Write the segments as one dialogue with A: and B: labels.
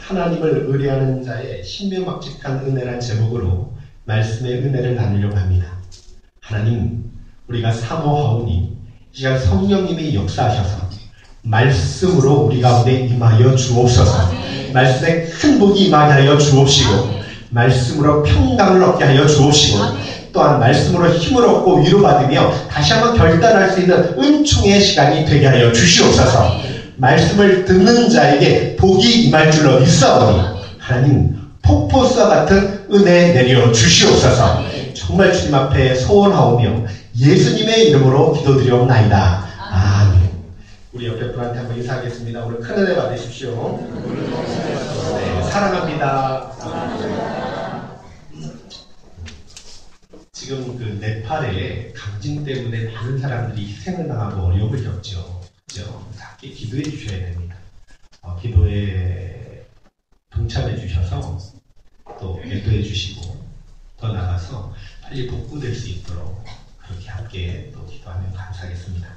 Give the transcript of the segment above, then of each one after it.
A: 하나님을 의뢰하는 자의 신묘막직한 은혜란 제목으로 말씀의 은혜를 나누려고 합니다. 하나님, 우리가 사모하오니 이 시간 성령님이 역사하셔서 말씀으로 우리 가운데 임하여 주옵소서. 말씀에 큰 복이 임하게 하여 주옵시고, 말씀으로 평강을 얻게 하여 주옵시고, 또한 말씀으로 힘을 얻고 위로받으며 다시 한번 결단할 수 있는 은총의 시간이 되게 하여 주시옵소서. 말씀을 듣는 자에게 복이 임할 줄로 믿사오니 하나님, 폭포수와 같은 은혜 내려 주시옵소서. 정말 주님 앞에 소원하오며 예수님의 이름으로 기도드리옵나이다. 아멘. 우리 옆에 분한테 한번 인사하겠습니다. 오늘 큰 은혜 받으십시오. 네, 사랑합니다. 지금 그 네팔에 강진 때문에 많은 사람들이 희생을 당하고 어려움을 겪죠. 그죠? 함께 기도해 주셔야 됩니다. 기도에 동참해 주셔서 또 기도해 주시고 더 나아가서 빨리 복구될 수 있도록 그렇게 함께 또 기도하면 감사하겠습니다.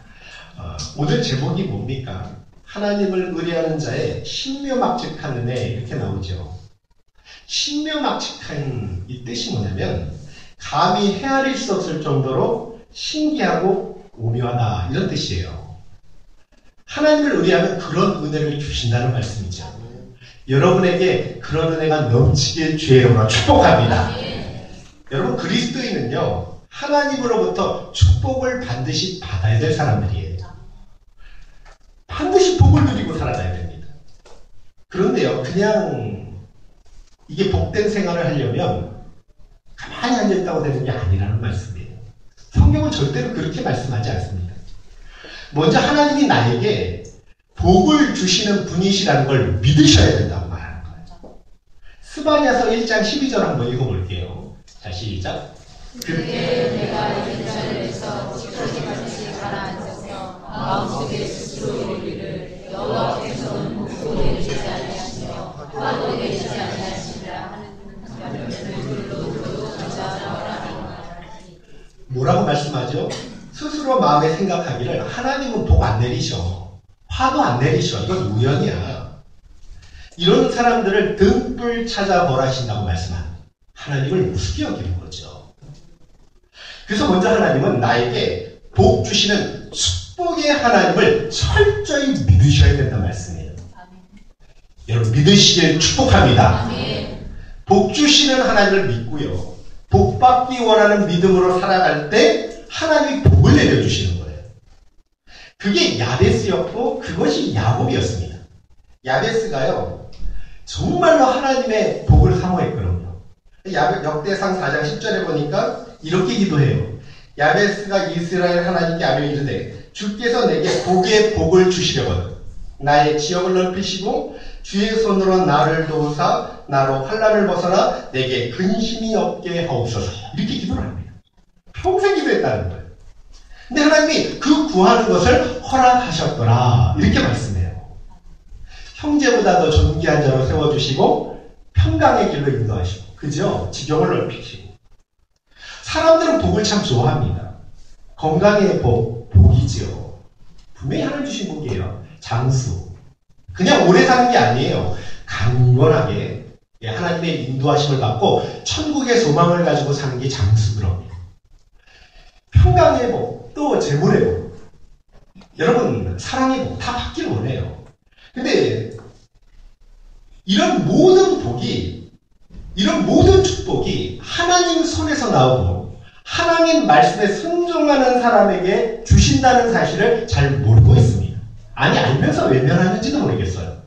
A: 오늘 제목이 뭡니까? 하나님을 의뢰하는 자의 신묘막직한 은혜, 이렇게 나오죠. 신묘막직한 이 뜻이 뭐냐면 감히 헤아릴 수 없을 정도로 신기하고 오묘하다, 이런 뜻이에요. 하나님을 의뢰하면 그런 은혜를 주신다는 말씀이죠. 여러분에게 그런 은혜가 넘치길 주의 이름으로 축복합니다. 여러분, 그리스도인은요, 하나님으로부터 축복을 반드시 받아야 될 사람들이에요. 반드시 복을 누리고 살아가야 됩니다. 그런데요, 그냥 이게 복된 생활을 하려면 가만히 앉아있다고 되는 게 아니라는 말씀이에요. 성경은 절대로 그렇게 말씀하지 않습니다. 먼저 하나님이 나에게 복을 주시는 분이시라는 걸 믿으셔야 된다고 말하는 거예요. 스바냐서 1장 12절 한번 읽어볼게요. 자, 시작.
B: 그때 내가 옛날에서 지켜지 같이 가라앉아서 마음속에 스스로 이르기를 여호와께서는 복도 내리지 아니하시며 화도 내리지 아니하시리라 하는 말씀을 들도 감사하노라니.
A: 뭐라고 말씀하죠? 스스로 마음에 생각하기를 하나님은 복 안 내리셔, 화도 안 내리셔, 이건 우연이야. 이런 사람들을 등불 찾아보라신다고 말씀합니다. 하나님을 우습게 여기는 거죠. 그래서 먼저 하나님은 나에게 복 주시는 축복의 하나님을 철저히 믿으셔야 된다는 말씀이에요. 여러분, 믿으시길 축복합니다. 복 주시는 하나님을 믿고요, 복 받기 원하는 믿음으로 살아갈 때 하나님이 복을 내려주시는 거예요. 그게 야베스였고 그것이 야곱이었습니다. 야베스가요, 정말로 하나님의 복을 사모했거든요. 역대상 4장 10절에 보니까 이렇게 기도해요. 야베스가 이스라엘 하나님께 아뢰 이르되 주께서 내게 복의 복을 주시려거든 나의 지역을 넓히시고 주의 손으로 나를 도우사 나로 환난을 벗어나 내게 근심이 없게 하옵소서. 이렇게 기도를 합니다. 평생 기도했다는 거예요. 근데 하나님이 그 구하는 것을 허락하셨더라, 이렇게 말씀해요. 형제보다 더 존귀한 자로 세워주시고 평강의 길로 인도하시고, 그죠? 지경을 넓히시고. 사람들은 복을 참 좋아합니다. 건강의 복, 복이죠. 분명히 하나님 주신 복이에요. 장수. 그냥 오래 사는 게 아니에요. 강건하게 하나님의 인도하심을 받고 천국의 소망을 가지고 사는 게 장수그럽니다. 평강의 복, 또 재물의 복, 여러분 사랑의 복 다 받길 원해요. 근데 이런 모든 복이, 이런 모든 축복이 하나님 손에서 나오고 하나님 말씀에 순종하는 사람에게 주신다는 사실을 잘 모르고 있습니다. 아니, 알면서 외면하는지도 모르겠어요.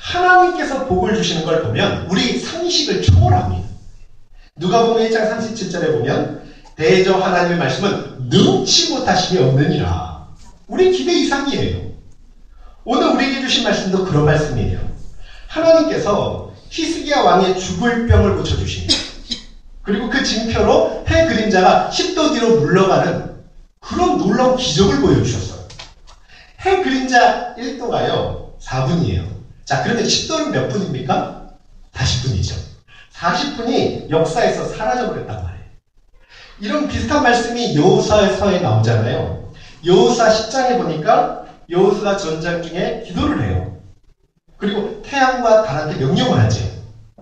A: 하나님께서 복을 주시는 걸 보면 우리 상식을 초월합니다. 누가복음 1장 37절에 보면 대저 하나님의 말씀은 능치 못하심이 없느니라. 우리 기대 이상이에요. 오늘 우리에게 주신 말씀도 그런 말씀이에요. 하나님께서 히스기야 왕의 죽을 병을 고쳐주십니다. 그리고 그 징표로 해 그림자가 10도 뒤로 물러가는 그런 놀라운 기적을 보여주셨어요. 해 그림자 1도가요 4분이에요. 자, 그러면 10도는 몇 분입니까? 40분이죠. 40분이 역사에서 사라져버렸단 말이에요. 이런 비슷한 말씀이 여호수아서에 나오잖아요. 여호수아 10장에 보니까 여호수아 전장 중에 기도를 해요. 그리고 태양과 달한테 명령을 하죠.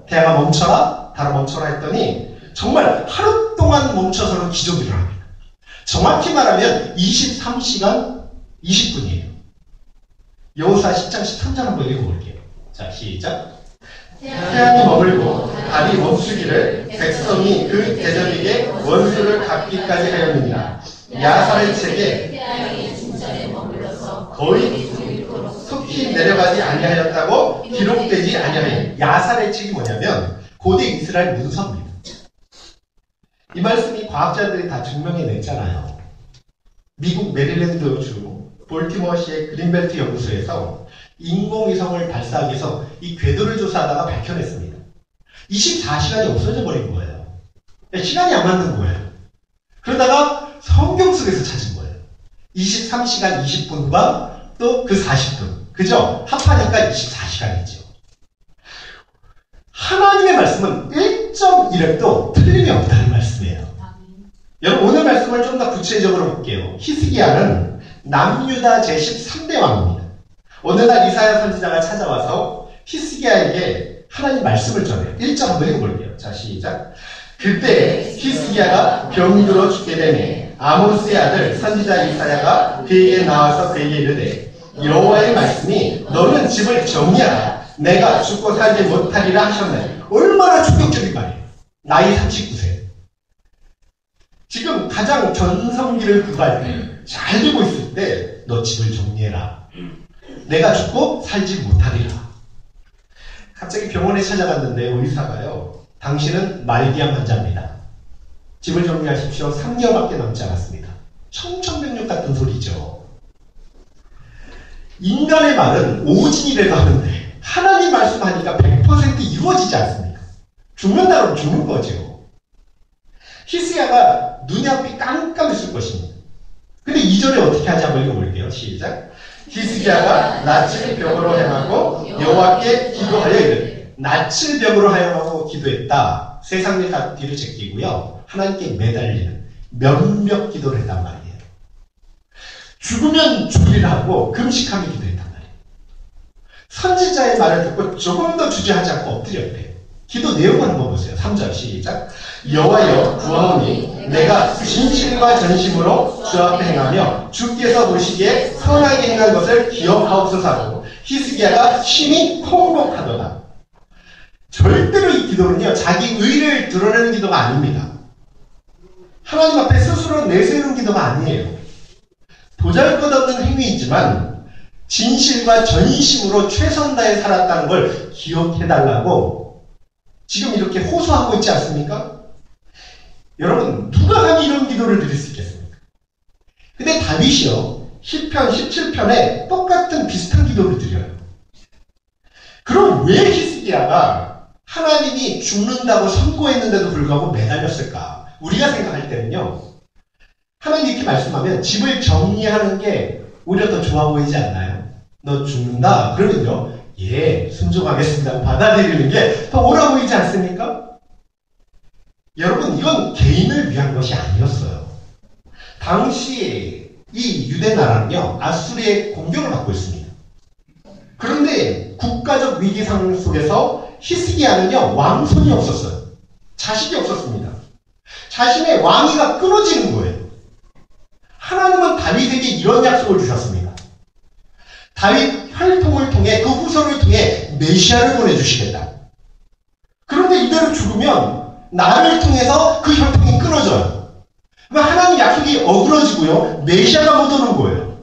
A: 태양아 멈춰라, 달아 멈춰라 했더니 정말 하루 동안 멈춰서는 기적을 합니다. 정확히 말하면 23시간 20분이에요. 여호수아 10장 13절 한번 읽어볼게요. 자, 시작. 태양이 머물고 달이 멈추기를 백성이 그 대적에게 원수를 갚기까지 하였느니라. 야살의 책에
B: 태양이 중전에 머물러서
A: 거의 속히 내려가지 아니하였다고 기록되지 아니하니. 야살의 책이 뭐냐면 고대 이스라엘 문서입니다. 이 말씀이 과학자들이 다 증명해냈잖아요. 미국 메릴랜드주 볼티모어시의 그린벨트 연구소에서 인공위성을 발사하기 위해서 이 궤도를 조사하다가 밝혀냈습니다. 24시간이 없어져 버린 거예요. 시간이 안 맞는 거예요. 그러다가 성경 속에서 찾은 거예요. 23시간 20분과 또 그 40분. 그죠? 합하니까 24시간이죠. 하나님의 말씀은 1.1획도 틀림이 없다는 말씀이에요. 여러분 오늘 말씀을 좀 더 구체적으로 볼게요. 히스기야는 남유다 제13대 왕입니다. 어느 날 이사야 선지자가 찾아와서 히스기야에게 하나님 말씀을 전해요. 1절 한번 읽어볼게요. 자, 시작. 그때 히스기야가 병들어 죽게 되매 아모스의 아들 선지자 이사야가 그에게 나와서 그에게 이르되 여호와의 말씀이 너는 집을 정리하라. 내가 죽고 살지 못하리라 하셨네. 얼마나 충격적인 말이에요. 나이 39세. 지금 가장 전성기를 구할 때 잘 되고 있을 때 너 집을 정리해라. 내가 죽고 살지 못하리라. 갑자기 병원에 찾아갔는데 의사가요. 당신은 말기암 환자입니다. 집을 정리하십시오. 3개월밖에 남지 않았습니다. 청천벽력 같은 소리죠. 인간의 말은 오진이라고 하는데 하나님 말씀하니까 100% 이루어지지 않습니까? 죽는다면 죽는 거죠. 히스기야가 눈이 앞이 깜깜했을 것입니다. 근데 2절에 어떻게 하지 한번 읽어볼게요. 시작. 히스기야가 낯을 벽으로 행하고 여호와께 기도하여 이르되. 낯을 벽으로 행하고 기도했다. 세상 일 다 뒤로 제끼고요. 하나님께 매달리는 면벽 기도를 했단 말이에요. 죽으면 죽으리라 하고 금식하며 기도했단 말이에요. 선지자의 말을 듣고 조금 더 주저하지 않고 엎드렸대요. 기도 내용을 한번 보세요. 3절 시작. 여호와여 구하오니 내가 진실과 전심으로 주 앞에 행하며 주께서 보시기에 선하게 행한 것을 기억하옵소서 하고 히스기야가 심히 통곡하더라. 절대로 이 기도는요. 자기 의를 드러내는 기도가 아닙니다. 하나님 앞에 스스로 내세우는 기도가 아니에요. 보잘것없는 행위이지만 진실과 전심으로 최선 다해 살았다는 걸 기억해달라고 지금 이렇게 호소하고 있지 않습니까? 여러분 누가 감히 이런 기도를 드릴 수 있겠습니까? 근데 다윗이요. 시편 17편에 똑같은 비슷한 기도를 드려요. 그럼 왜 히스기야가 하나님이 죽는다고 선고했는데도 불구하고 매달렸을까? 우리가 생각할 때는요. 하나님 이렇게 말씀하면 집을 정리하는 게 오히려 더 좋아 보이지 않나요? 너 죽는다? 그러면요. 예, 순종하겠습니다. 받아들이는 게 더 옳아 보이지 않습니까? 여러분, 이건 개인을 위한 것이 아니었어요. 당시 이 유대 나라는요, 아수르의 공격을 받고 있습니다. 그런데 국가적 위기 상황 속에서 히스기야는요, 왕손이 없었어요. 자식이 없었습니다. 자신의 왕위가 끊어지는 거예요. 하나님은 다윗에게 이런 약속을 주셨습니다. 다윗 혈통을 통해 그 후손을 통해 메시아를 보내주시겠다. 그런데 이대로 죽으면 나를 통해서 그 혈통이 끊어져요. 하나님 약속이 어그러지고요. 메시아가 못 오는 거예요.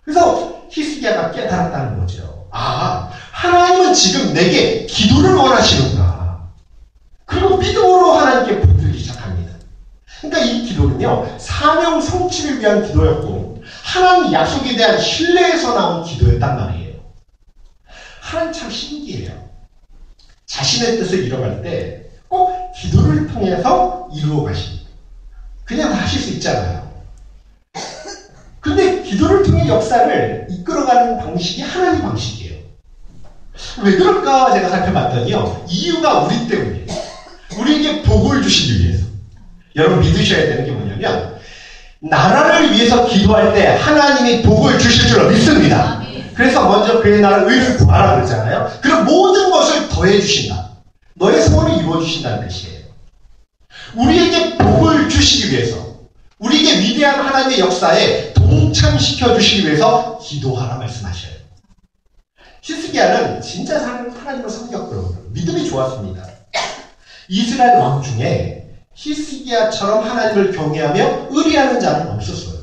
A: 그래서 히스기야가 깨달았다는 거죠. 아, 하나님은 지금 내게 기도를 원하시는구나. 그리고 믿음으로 하나님께 붙들기 시작합니다. 그러니까 이 기도는요. 사명 성취를 위한 기도였고 하나님 약속에 대한 신뢰에서 나온 기도였단 말이에요. 하나님 참 신기해요. 자신의 뜻을 이뤄갈 때 꼭 기도를 통해서 이루어 가십니다. 그냥 다 하실 수 있잖아요. 근데 기도를 통해 역사를 이끌어가는 방식이 하나님 방식이에요. 왜 그럴까 제가 살펴봤더니요. 이유가 우리 때문이에요. 우리에게 복을 주시기 위해서. 여러분 믿으셔야 되는 게 뭐냐면 나라를 위해서 기도할 때 하나님이 복을 주실 줄 믿습니다. 그래서 먼저 그의 나라 의를 구하라 그러잖아요. 그럼 모든 것을 더해 주신다. 너의 소원을 이루어 주신다는 뜻이에요. 우리에게 복을 주시기 위해서, 우리에게 위대한 하나님의 역사에 동참시켜 주시기 위해서 기도하라 말씀하셔요. 히스기야는 진짜 하나님을 섬겼거든요. 믿음이 좋았습니다. 이스라엘 왕 중에 히스기야처럼 하나님을 경외하며 의리하는 자는 없었어요.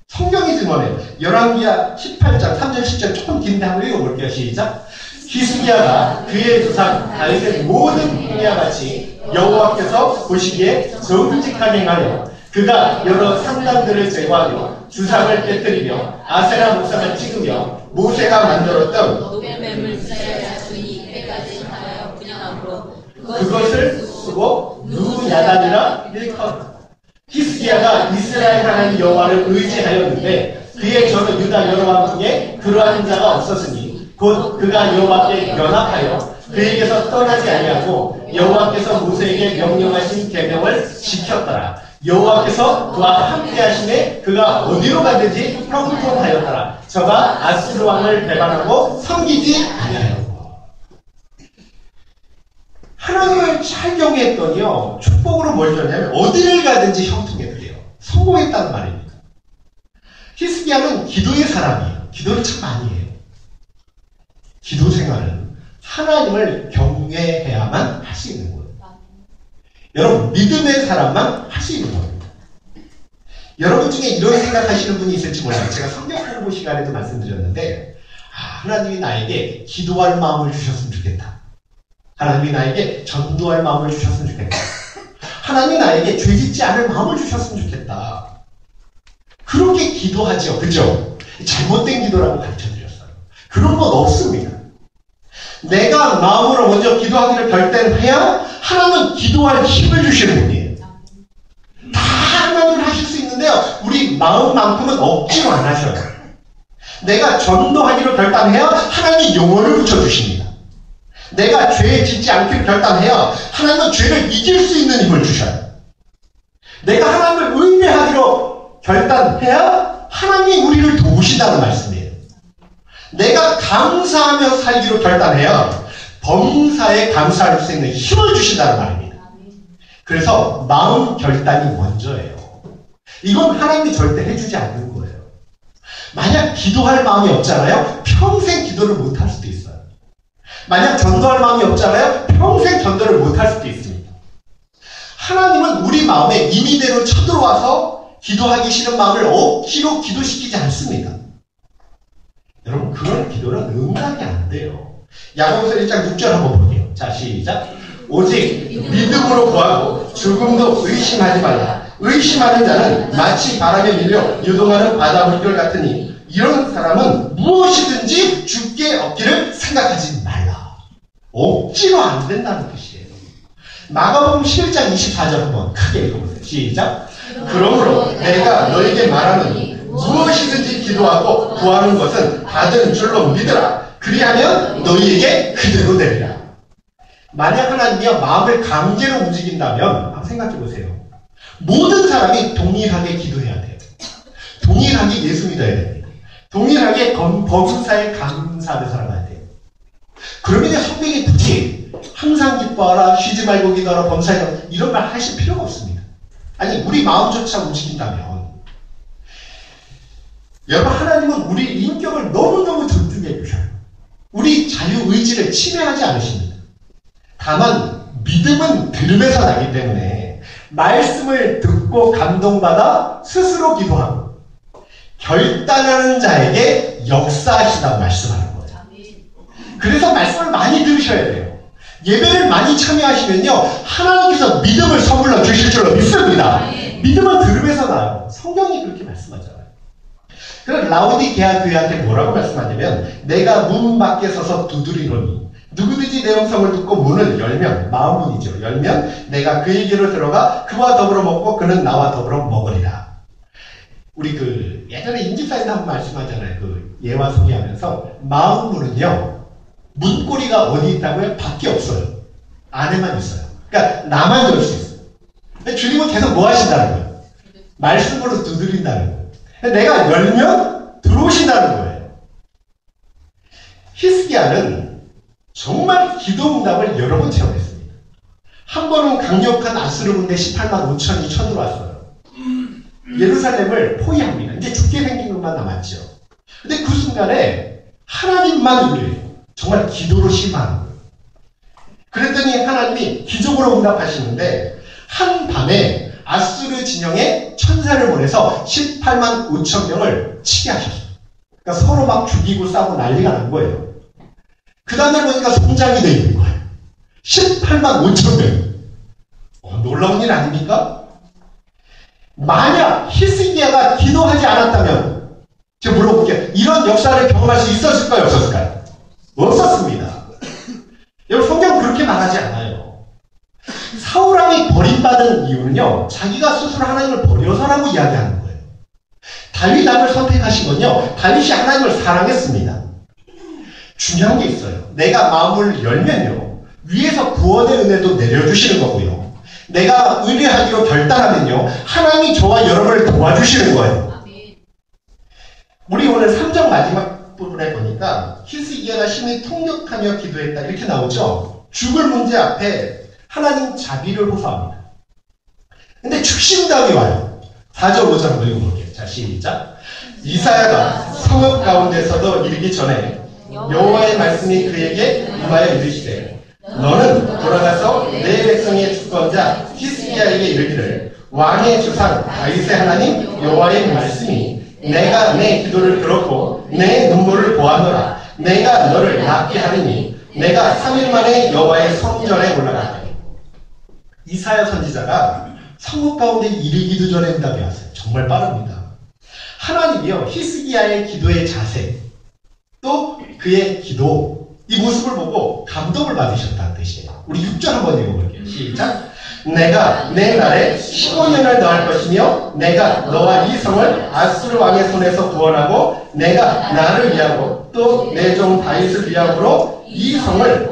A: 성경이 증언해요. 열왕기하 18장 3절 10절 조금 긴데 한번 읽어볼게요. 시작. 히스기야가 그의 조상 다윗의 모든 행위와 같이 여호와께서 보시기에 정직하게 행하여 그가 여러 상당들을 제거하며 주상을 깨뜨리며 아세라 목상을 찍으며 모세가 만들었던 그것을 쓰고 누야단이라 일컫. 히스기야가 이스라엘 하나님 여호와를 의지하였는데 그의 전후 유다 여러 왕 중에 그러한 자가 없었으니 곧 그가 여호와께 연합하여 그에게서 떠나지 아니하고 여호와께서 모세에게 명령하신 계명을 지켰더라. 여호와께서 그와 함께 하심에 그가 어디로 가든지 형통하였더라. 저가 아스루 왕을 배반하고 섬기지 아니하였고. 하나님을 잘 경외했더니요, 축복으로 뭘 줬냐면 어디를 가든지 형통했대요. 성공했다는 말입니다. 히스기야는 기도의 사람이에요. 기도를 참 많이 해요. 기도 생활은 하나님을 경외해야만 할 수 있는 거예요. 여러분, 믿음의 사람만 할 수 있는 겁니다. 여러분 중에 이런 생각하시는 분이 있을지 몰라요. 제가 성경 공부 시간에도 말씀드렸는데, 하나님이 나에게 기도할 마음을 주셨으면 좋겠다. 하나님이 나에게 전도할 마음을 주셨으면 좋겠다. 하나님이 나에게 죄짓지 않을 마음을 주셨으면 좋겠다. 그렇게 기도하죠. 그죠? 잘못된 기도라고 가르쳐드렸어요. 그런 건 없습니다. 내가 마음으로 먼저 기도하기를 결단해야 하나님은 기도할 힘을 주시는 분이에요. 다 하나님을 하실 수 있는데요, 우리 마음만큼은 억지로 안 하셔요. 내가 전도하기로 결단해야 하나님이 영혼을 붙여주십니다. 내가 죄 짓지 않기로 결단해야 하나님은 죄를 이길 수 있는 힘을 주셔요. 내가 하나님을 의뢰하기로 결단해야 하나님이 우리를 도우신다는 말씀이에요. 내가 감사하며 살기로 결단해야 범사에 감사할 수 있는 힘을 주신다는 말입니다. 그래서 마음 결단이 먼저예요. 이건 하나님이 절대 해주지 않는 거예요. 만약 기도할 마음이 없잖아요, 평생 기도를 못할 수도 있어요. 만약 전도할 마음이 없잖아요, 평생 전도를 못할 수도 있습니다. 하나님은 우리 마음에 임의대로 쳐들어와서 기도하기 싫은 마음을 억지로 기도시키지 않습니다. 여러분, 그런 기도는 응답이 안 돼요. 야고보서 1장 6절 한번 볼게요. 자, 시작. 오직 믿음으로 구하고 조금도 의심하지 말라. 의심하는 자는 마치 바람에 밀려 유동하는 바다 물결 같으니 이런 사람은 무엇이든지 죽게 얻기를 생각하지 말라. 억지로 안 된다는 뜻이에요. 마가복음 11장 24절 한번 크게 읽어보세요. 시작. 그러므로 내가 너에게 말하노니 무엇이든지 기도하고 구하는 것은 받은 줄로 믿으라. 그리하면 너희에게 그대로 되리라. 만약 하나님이여 마음을 강제로 움직인다면 한번 생각해 보세요. 모든 사람이 동일하게 기도해야 돼요. 동일하게 예수 믿어야 됩니다. 동일하게 범사에 감사하는 사람이 돼요. 그러면 성경이 굳이 항상 기뻐하라, 쉬지 말고 기도하라, 범사에 이런 말 하실 필요가 없습니다. 아니, 우리 마음조차 움직인다면, 여러분, 하나님은 우리 인격을 너무너무 존중해 주셔요. 우리 자유의지를 침해하지 않으십니다. 다만 믿음은 들음에서 나기 때문에 말씀을 듣고 감동받아 스스로 기도하고 결단하는 자에게 역사하시다고 말씀하는 거예요. 그래서 말씀을 많이 들으셔야 돼요. 예배를 많이 참여하시면요, 하나님께서 믿음을 선물로 주실 줄로 믿습니다. 믿음은 들음에서 나요. 성경이 그렇게 말씀하잖아요. 그래서 라오디게아 교회한테 뭐라고 말씀하냐면, 내가 문 밖에 서서 두드리노니 누구든지 내 음성을 듣고 문을 열면, 마음문이죠, 열면 내가 그에게로 들어가 그와 더불어 먹고 그는 나와 더불어 먹으리라. 우리 예전에 인집사에서 한번 말씀하잖아요. 예화 소개하면서 마음문은요, 문고리가 어디 있다고요? 밖에 없어요. 안에만 있어요. 그러니까 나만 열 수 있어요. 주님은 계속 뭐 하신다는 거예요? 말씀으로 두드린다는 거예요. 내가 열면 들어오신다는 거예요. 히스기야는 정말 기도 응답을 여러 번 체험했습니다. 한 번은 강력한 아수르 군대 18만 5천이 쳐들어왔어요. 예루살렘을 포위합니다. 이제 죽게 생긴 것만 남았죠. 근데 그 순간에 하나님만 의뢰해요. 정말 기도로 심하는 거예요. 그랬더니 하나님이 기적으로 응답하시는데 한밤에 아수르 진영에 천사를 보내서 18만 5천 명을 치게 하셨어요. 그러니까 서로 막 죽이고 싸우고 난리가 난 거예요. 그 다음에 보니까 성장이 되어 있는 거예요. 18만 5천 명. 놀라운 일 아닙니까? 만약 히스기야가 기도하지 않았다면 제가 물어볼게요. 이런 역사를 경험할 수 있었을까요? 없었을까요? 없었습니다. 여러분 성경은 그렇게 말하지 않아요. 사울왕이 버림받은 이유는요. 자기가 스스로 하나님을 버려서라고 이야기하는 거예요. 다윗 왕을 선택하신 건요. 다윗이 하나님을 사랑했습니다. 중요한 게 있어요. 내가 마음을 열면요. 위에서 구원의 은혜도 내려주시는 거고요. 내가 의뢰하기로 결단하면요. 하나님이 저와 여러분을 도와주시는 거예요. 우리 오늘 3장 마지막 부분에 보니까 히스기야가 심히 통역하며 기도했다 이렇게 나오죠. 죽을 문제 앞에 하나님 자비를 호소합니다. 근데 축심당이 와요. 4절 5절 한번 읽어볼게요. 자 시작. 이사야가 성읍 가운데서도 이르기 전에 여호와의 말씀이 그에게 임하여 이르시되 너는 돌아가서 내 백성의 주권자 히스기야에게 이르기를 왕의 주상 다윗의 하나님 여호와의 말씀이 내가 내 기도를 들었고 내 눈물을 보았노라. 내가 너를 낫게 하리니 내가 3일 만에 여호와의 성전에 올라가리라. 이사야 선지자가 성읍 가운데 이르기도 전에 응답이 왔어요. 정말 빠릅니다. 하나님이요 히스기야의 기도의 자세 또 그의 기도 이 모습을 보고 감동을 받으셨다는 뜻이에요. 우리 6절 한번 읽어볼게요. 시작. 내가 내 날에 15년을 더할 것이며 내가 너와 이 성을 아수르 왕의 손에서 구원하고 내가 나를 위하고 또 내 종 다윗을 위하고로 이 성을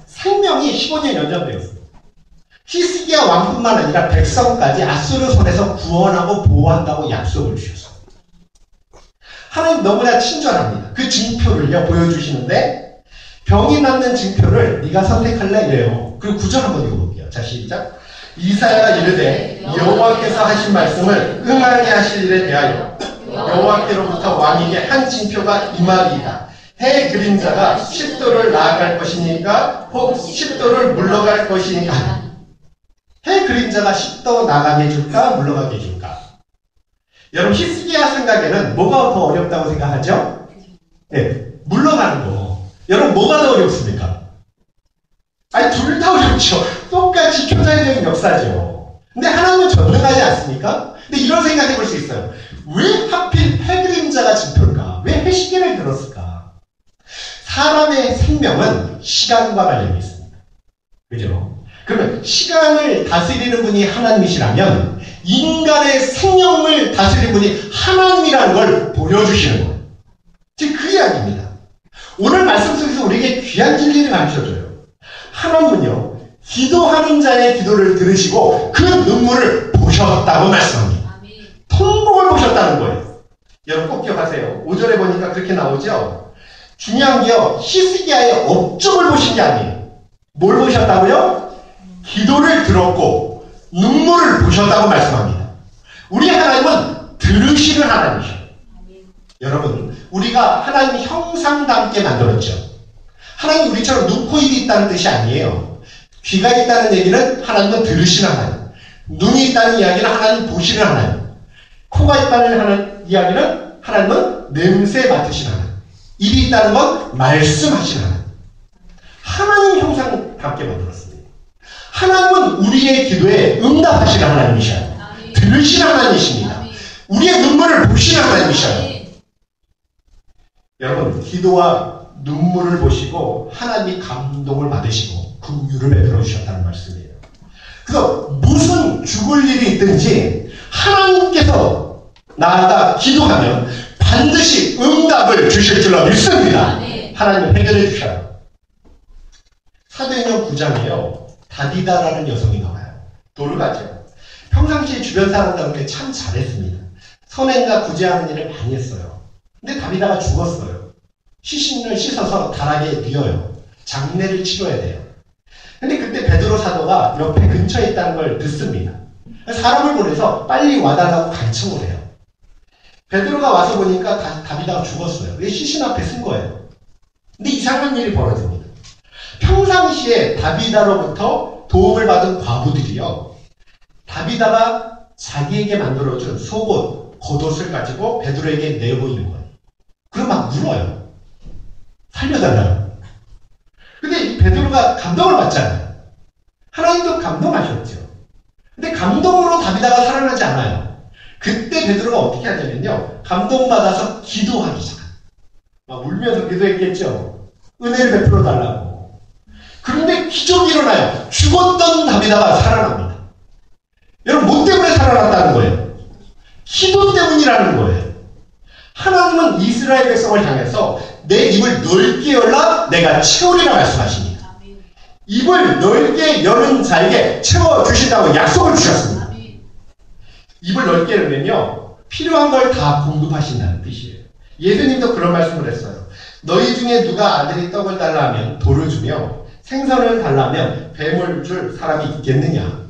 A: 생명이 15년 연장되었습니다. 히스기야 왕뿐만 아니라 백성까지 아수르 손에서 구원하고 보호한다고 약속을 주셨어요. 하나님 너무나 친절합니다. 그 증표를요 보여주시는데 병이 낫는 증표를 네가 선택할래 이래요. 그리고 9절 한번 읽어볼게요. 자 시작. 이사야가 이르되 여호와께서 하신 말씀을 응하게 하실 일에 대하여 여호와께로부터 왕에게 한 징표가 임하리이다. 해 그림자가 10도를 나아갈 것이니까 혹 10도를 물러갈 것이니까. 해 그림자가 10도 나가게 해줄까 물러가게 해줄까. 여러분 히스기야 생각에는 뭐가 더 어렵다고 생각하죠? 네, 물러가는 거. 여러분 뭐가 더 어렵습니까? 아니 둘 다 어렵죠. 똑같이 교사적인 역사죠. 근데 하나님은 전능하지 않습니까? 근데 이런 생각해 볼 수 있어요. 왜 하필 해 그림자가 징표일까? 왜 해시계를 들었을까? 사람의 생명은 시간과 관련이 있습니다. 그죠? 그러면 시간을 다스리는 분이 하나님이시라면 인간의 생명을 다스리는 분이 하나님이라는 걸 보여주시는 거예요. 지금 그 이야기입니다. 오늘 말씀 속에서 우리에게 귀한 진리를 가르쳐줘요. 하나님은요, 기도하는 자의 기도를 들으시고 그 눈물을 보셨다고 말씀합니다. 통곡을 보셨다는 거예요. 여러분 꼭 기억하세요. 5절에 보니까 그렇게 나오죠. 중요한 게요, 히스기야의 업적을 보신 게 아니에요. 뭘 보셨다고요? 기도를 들었고 눈물을 보셨다고 말씀합니다. 우리 하나님은 들으시는 하나님이셔요. 여러분, 우리가 하나님 형상답게 만들었죠. 하나님 우리처럼 눈, 코, 입이 있다는 뜻이 아니에요. 귀가 있다는 얘기는 하나님은 들으시는 하나님. 눈이 있다는 이야기는 하나님 보시는 하나님. 코가 있다는 이야기는 하나님은 냄새 맡으시는 하나님. 입이 있다는 건 말씀하시는 하나님. 하나님 형상답게 만들었습니다. 하나님은 우리의 기도에 응답하시는 하나님이셔요. 들으시는 하나님이십니다. 우리의 눈물을 보시는 하나님이셔요. 여러분, 기도와 눈물을 보시고 하나님이 감동을 받으시고 긍휼을 베풀어 주셨다는 말씀이에요. 그래서 무슨 죽을 일이 있든지 하나님께서 나아가 기도하면 반드시 응답을 주실 줄로 믿습니다. 하나님은 해결해 주셔요. 사도행전 9장에요. 다비다라는 여성이 나와요. 도르가죠. 평상시에 주변 사람들한테 참 잘했습니다. 선행과 구제하는 일을 많이 했어요. 근데 다비다가 죽었어요. 시신을 씻어서 달하게 뉘어요. 장례를 치러야 돼요. 근데 그때 베드로 사도가 옆에 근처에 있다는 걸 듣습니다. 사람을 보내서 빨리 와달라고 간청을 해요. 베드로가 와서 보니까 다비다가 죽었어요. 왜 시신 앞에 쓴 거예요. 근데 이상한 일이 벌어집니다. 평상시에 다비다로부터 도움을 받은 과부들이요, 다비다가 자기에게 만들어준 속옷, 겉옷을 가지고 베드로에게 내보이는 거예요. 그럼 막 물어요. 살려달라고. 근데 이 베드로가 감동을 받잖아요. 하나님도 감동하셨죠. 근데 감동으로 다비다가 살아나지 않아요. 그때 베드로가 어떻게 하냐면요, 감동받아서 기도하기 시작합니다. 막 울면서 기도했겠죠. 은혜를 베풀어 달라고. 그런데 기적이 일어나요. 죽었던 다비다가 살아납니다. 여러분, 뭐 때문에 살아났다는 거예요? 기도 때문이라는 거예요. 하나님은 이스라엘 백성을 향해서 내 입을 넓게 열라 내가 채우리라 말씀하십니다. 입을 넓게 여는 자에게 채워주신다고 약속을 주셨습니다. 입을 넓게 열면요, 필요한 걸 다 공급하신다는 뜻이에요. 예수님도 그런 말씀을 했어요. 너희 중에 누가 아들이 떡을 달라 하면 돌을 주며 생선을 달라 하면 뱀을 줄 사람이 있겠느냐.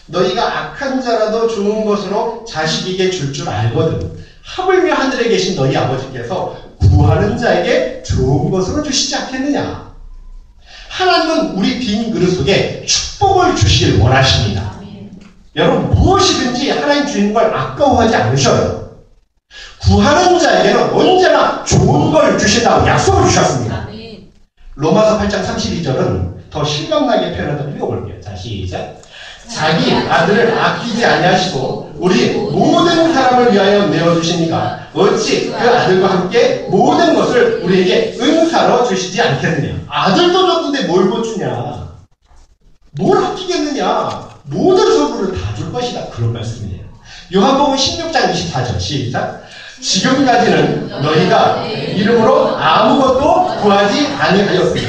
A: 너희가 악한 자라도 좋은 것으로 자식에게 줄 알거든. 하물며 하늘에 계신 너희 아버지께서 구하는 자에게 좋은 것으로 주시지 않겠느냐. 하나님은 우리 빈 그릇 속에 축복을 주시길 원하십니다. 여러분, 무엇이든지 하나님 주는 걸 아까워하지 않으셔요. 구하는 자에게는 언제나 좋은 걸 주신다고 약속을 주셨습니다. 로마서 8장 32절은 더 실감나게 표현하도록 읽어볼게요. 자, 시작. 자기 아들을 아끼지 아니하시고 우리 모든 사람을 위하여 내어주시니까 어찌 그 아들과 함께 모든 것을 우리에게 은사로 주시지 않겠느냐. 아들도 줬는데 뭘 못 주냐. 뭘 아끼겠느냐. 모든 선물을 다 줄 것이다. 그런 말씀이에요. 요한복음 16장 24절 시작. 지금까지는 너희가 이름으로 아무것도 구하지 아니하였으니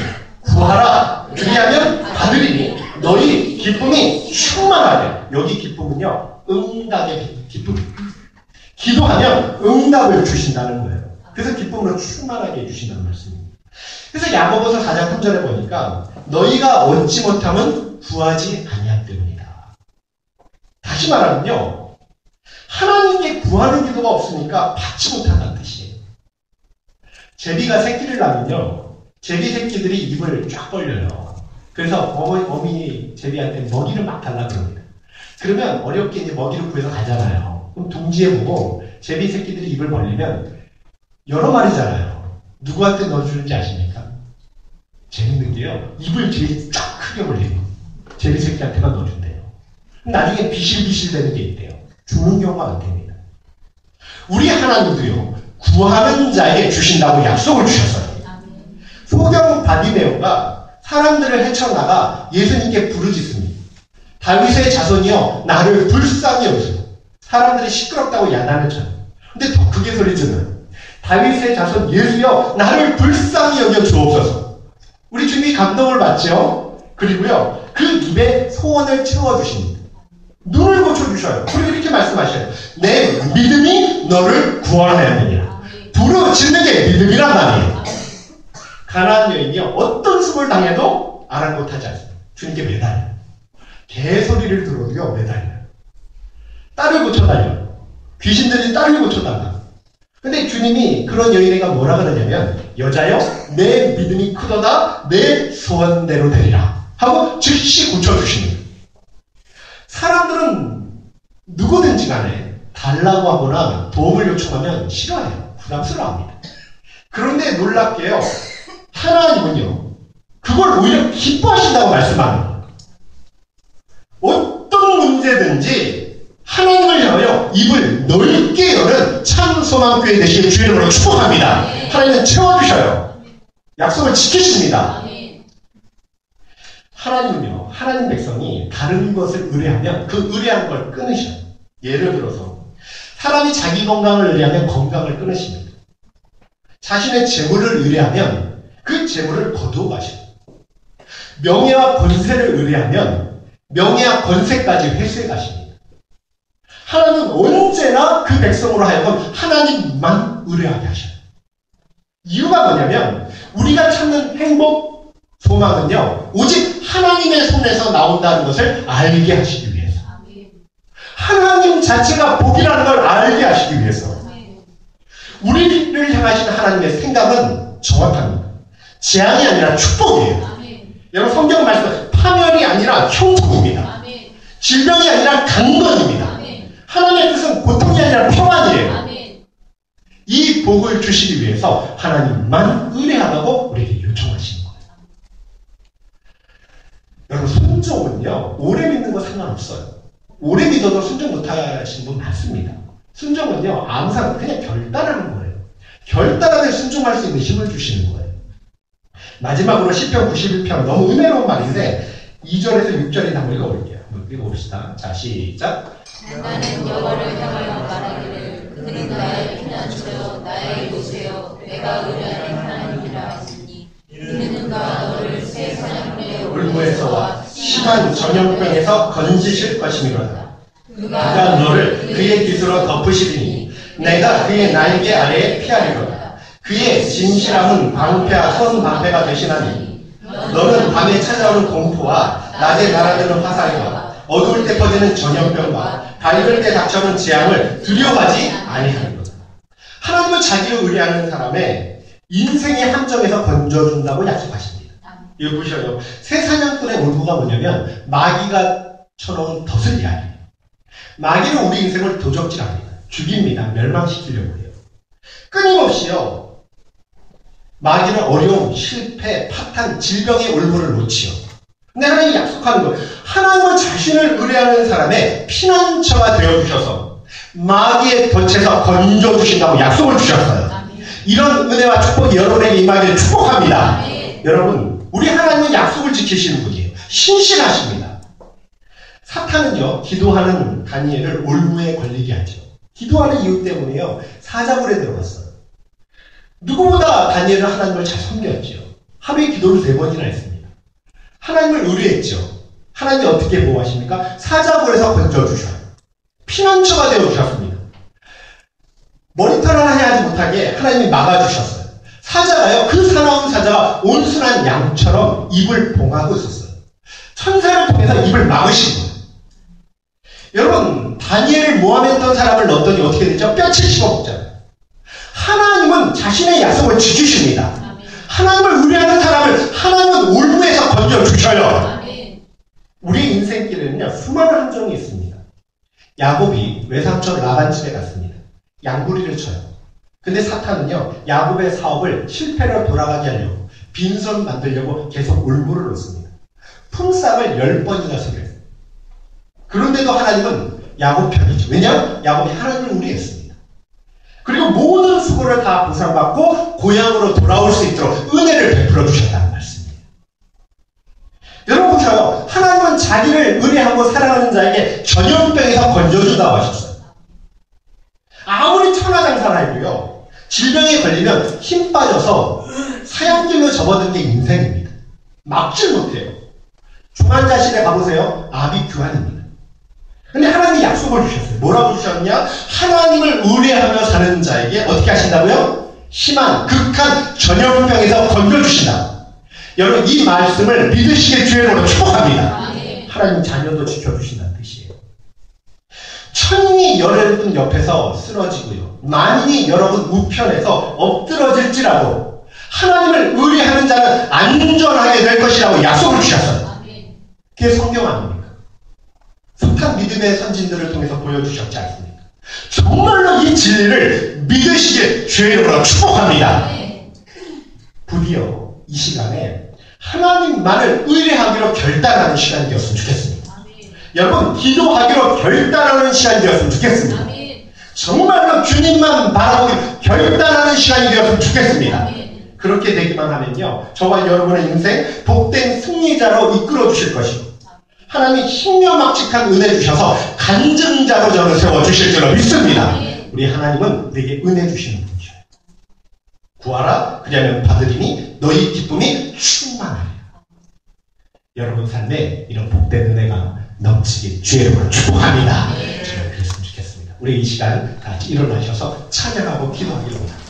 A: 구하라 그리하면 받으리니 너희 기쁨이 충만하게. 여기 기쁨은요, 응답의 기쁨. 기도하면 응답을 주신다는 거예요. 그래서 기쁨으로 충만하게 해주신다는 말씀입니다. 그래서 야고보서 4장 3절에 보니까 너희가 얻지 못하면 구하지 아니한 때문이다. 다시 말하면요, 하나님께 구하는 기도가 없으니까 받지 못한다는 뜻이에요. 제비가 새끼를 낳으면요, 제비 새끼들이 입을 쫙 벌려요. 그래서 어미 제비한테 먹이를 막 달라 그럽니다. 그러면 어렵게 이제 먹이를 구해서 가잖아요. 그럼 둥지에 보고 제비 새끼들이 입을 벌리면 여러 마리잖아요. 누구한테 넣어주는지 아십니까? 재밌는 게요, 입을 제일 쫙 크게 벌리고 제비 새끼한테만 넣어준대요. 나중에 비실비실 되는 게 있대요. 죽는 경우가 많답니다. 우리 하나님도요, 구하는 자에게 주신다고 약속을 주셨어요. 소경 바디메오가 사람들을 헤쳐나가 예수님께 부르짖습니다. 다윗의 자손이여 나를 불쌍히 여기소서. 사람들이 시끄럽다고 야단을 쳐요. 근데 더 크게 소리 지르는 다윗의 자손 예수여 나를 불쌍히 여겨 주옵소서. 우리 주님이 감동을 받죠. 그리고요, 그 입에 소원을 채워주십니다. 눈을 고쳐주셔요. 그리고 이렇게 말씀하셔요. 내 믿음이 너를 구원하였느니라. 부르짖는 게 믿음이란 말이에요. 가나안 여인이 어떤 수을 당해도 아랑곳하지 않습니다. 주님께 매달려요. 개소리를 들어도요, 매달려요. 딸을 고쳐달려요. 귀신들이 딸을 고쳐달라. 근데 주님이 그런 여인에게 뭐라 그러냐면, 여자여 내 믿음이 크도다 내 소원대로 되리라 하고 즉시 고쳐주십니다. 사람들은 누구든지 간에 달라고 하거나 도움을 요청하면 싫어해요. 부담스러워합니다. 그런데 놀랍게요, 하나님은요, 그걸 오히려 기뻐하신다고 말씀합니다. 어떤 문제든지 하나님을 향하여 입을 넓게 여는 참 소망교회 되시길 주의 이름으로 축복합니다. 하나님은 채워주셔요. 약속을 지키십니다. 하나님은요, 하나님 백성이 다른 것을 의뢰하면 그 의뢰한 걸 끊으셔요. 예를 들어서 사람이 자기 건강을 의뢰하면 건강을 끊으십니다. 자신의 재물을 의뢰하면 그 재물을 거두어 가셔요. 명예와 권세를 의뢰하면 명예와 권세까지 회수해 가십니다. 하나님은 언제나 그 백성으로 하여금 하나님만 의뢰하게 하셔요. 이유가 뭐냐면 우리가 찾는 행복, 소망은요 오직 하나님의 손에서 나온다는 것을 알게 하시기 위해서, 하나님 자체가 복이라는 걸 알게 하시기 위해서. 우리를 향하신 하나님의 생각은 정확합니다. 재앙이 아니라 축복이에요. 여러분 성경 말씀 파멸이 아니라 형통입니다. 질병이 아니라 강건입니다. 하나님의 뜻은 고통이 아니라 평안이에요. 이 복을 주시기 위해서 하나님만 의뢰하라고 우리에게 요청하시는 거예요. 여러분 순종은요 오래 믿는 거 상관없어요. 오래 믿어도 순종 못하시는 분 많습니다. 순종은요 항상 그냥 결단하는 거예요. 결단하되 순종할 수 있는 힘을 주시는 거예요. 마지막으로 시편 91편 너무 은혜로운 말인데 2절에서 6절에 한번 읽어볼게요. 한번 읽어봅시다. 자 시작.
B: 나는 여호와를 향하여 말하기를 그는 나의 피난처여 나의 요새여 내가 의뢰하는 하나님이라 하시니 이는 그가 너를 새 사냥꾼의
A: 올무에서와 심한 전염병에서 건지실 것이니라. 그가 너를 그의 깃으로 덮으시리니 내가 그의 날개 아래에 피하리로다. 그의 진실함은 방패와 선방패가 되시나니 너는 밤에 찾아오는 공포와 낮에 날아드는 화살과 어두울 때 퍼지는 전염병과 밝을 때 닥쳐오는 재앙을 두려워하지 아니하리로다. 하나님은 자기를 의뢰하는 사람의 인생의 함정에서 건져준다고 약속하십니다. 이거 보셔요. 새 사냥꾼의 올무가 뭐냐면 마귀가 쳐놓은 덫을 이야기해요. 마귀는 우리 인생을 도적질합니다. 죽입니다. 멸망시키려고 해요. 끊임없이요. 마귀는 어려움, 실패, 파탄, 질병의 올무를 놓지요. 근데 하나님이 약속하는 거예요. 하나님은 자신을 의뢰하는 사람의 피난처가 되어주셔서 마귀의 덫에서 건져주신다고 약속을 주셨어요. 이런 은혜와 축복이 여러분에게 임하기를 축복합니다. 여러분, 우리 하나님은 약속을 지키시는 분이에요. 신실하십니다. 사탄은요, 기도하는 다니엘을 올무에 걸리게 하죠. 기도하는 이유 때문에요, 사자굴에 들어갔어요. 누구보다 다니엘은 하나님을 잘 섬겼죠. 하루에 기도를 3번이나 했습니다. 하나님을 의뢰했죠. 하나님이 어떻게 보호하십니까? 사자굴에서 건져주셔요. 피난처가 되어주셨습니다. 머리털 하나 하지 못하게 하나님이 막아주셨어요. 사자가요, 그 사나운 사자가 온순한 양처럼 입을 봉하고 있었어요. 천사를 통해서 입을 막으신 거예요. 여러분, 다니엘을 모함했던 사람을 넣었더니 어떻게 되죠? 뼈칠 씹어먹잖아요. 하나님은 자신의 약속을 지키십니다. 하나님을 의뢰하는 사람을 하나님은 올무에서 건져주셔요. 우리 인생길에는요, 수많은 함정이 있습니다. 야곱이 외삼촌 라반 집에 갔습니다. 양구리를 쳐요. 근데 사탄은요, 야곱의 사업을 실패로 돌아가게 하려고 빈손 만들려고 계속 올무를 놓습니다. 품삯을 10번이나 쓰게. 그런데도 하나님은 야곱 편이죠. 왜냐하면 야곱이 하나님을 의뢰했습니다. 그리고 모든 수고를 다 보상받고 고향으로 돌아올 수 있도록 은혜를 베풀어 주셨다는 말씀입니다. 여러분 보세요. 하나님은 자기를 의뢰하고 사랑하는 자에게 전염병에서 건져준다고 하셨어요. 아무리 천하장사라 해도요, 질병에 걸리면 힘 빠져서 사약길로 접어든 게 인생입니다. 막질 못해요. 중환자실에 가보세요. 압이 교환입니다. 근데 하나님이 약속을 주셨어요. 뭐라고 주셨냐? 하나님을 의뢰하며 사는 자에게 어떻게 하신다고요? 심한, 극한 전염병에서 건져주신다. 여러분, 이 말씀을 믿으시길 주의 이름으로 축복합니다. 하나님 자녀도 지켜주신다는 뜻이에요. 천인이 여러분 옆에서 쓰러지고요, 만인이 여러분 우편에서 엎드러질지라도 하나님을 의뢰하는 자는 안전하게 될 것이라고 약속을 주셨어요. 그게 성경 아닙니까? 숱한 믿음의 선진들을 통해서 보여주셨지 않습니까? 정말로 이 진리를 믿으시길 주의 이름으로 축복합니다. 부디어 이 시간에 하나님만을 의뢰하기로 결단하는 시간이 되었으면 좋겠습니다. 여러분, 기도하기로 결단하는 시간이 되었으면 좋겠습니다. 정말로 주님만 바라보기 결단하는 시간이 되었으면 좋겠습니다. 그렇게 되기만 하면요, 저와 여러분의 인생 복된 승리자로 이끌어 주실 것이고, 하나님이 신명막측한 은혜 주셔서 간증자로 저를 세워주실 줄로 믿습니다. 우리 하나님은 우리에게 은혜 주시는 분이셔요. 구하라, 그리하면 받으리니 너희 기쁨이 충만하리라. 여러분 삶에 이런 복된 은혜가 넘치길 주의 이름으로 축복합니다. 저는 그랬으면 좋겠습니다. 우리 이 시간 다 같이 일어나셔서 찬양하고 기도하기를 원합니다.